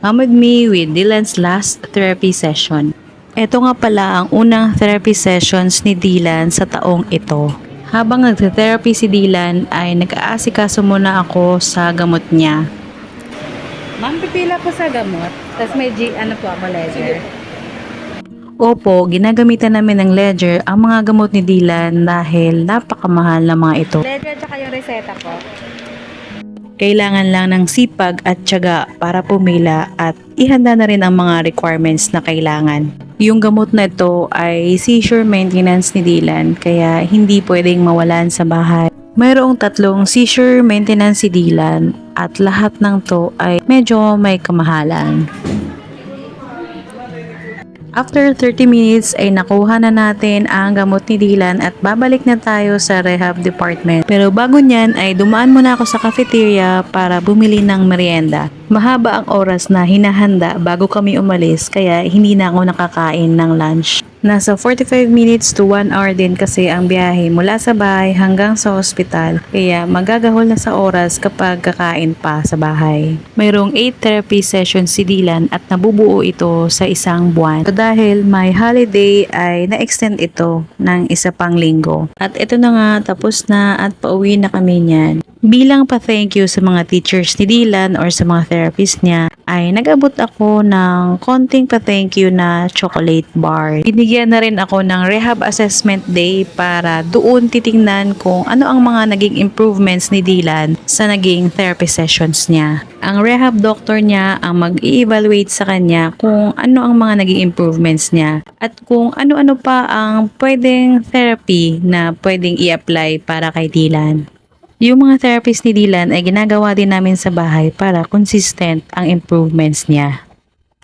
I'm with me with Dylan's last therapy session. Ito nga pala ang unang therapy sessions ni Dylan sa taong ito. Habang nagte-therapy si Dylan ay nag-aasikaso muna ako sa gamot niya. Ma'am, pipila po sa gamot. Tapos may ledger. Opo, ginagamitan namin ng ledger ang mga gamot ni Dylan dahil napakamahal na mga ito. Ledger tsaka yung reseta ko. Kailangan lang ng sipag at tiyaga para pumila at ihanda na rin ang mga requirements na kailangan. Yung gamot na ito ay seizure maintenance ni Dylan kaya hindi pwedeng mawalan sa bahay. Mayroong 3 seizure maintenance si Dylan at lahat ng to ay medyo may kamahalan. After 30 minutes ay nakuha na natin ang gamot ni Dylan at babalik na tayo sa rehab department. Pero bago niyan ay dumaan muna ako sa cafeteria para bumili ng merienda. Mahaba ang oras na hinahanda bago kami umalis kaya hindi na ako nakakain ng lunch. Nasa 45 minutes to 1 hour din kasi ang biyahe mula sa bahay hanggang sa ospital kaya magagahol na sa oras kapag kakain pa sa bahay. Mayroong 8 therapy sessions si Dylan at nabubuo ito sa isang buwan. So dahil may holiday ay na-extend ito ng isa pang linggo. At ito na nga, tapos na at pauwi na kami niyan. Bilang pa-thank you sa mga teachers ni Dylan or sa mga therapist niya, ay nag-abot ako ng konting pa-thank you na chocolate bar. Binigyan na rin ako ng rehab assessment day para doon titingnan kung ano ang mga naging improvements ni Dylan sa naging therapy sessions niya. Ang rehab doctor niya ang mag-i-evaluate sa kanya kung ano ang mga naging improvements niya at kung ano-ano pa ang pwedeng therapy na pwedeng i-apply para kay Dylan. Yung mga therapist ni Dylan ay ginagawa din namin sa bahay para consistent ang improvements niya.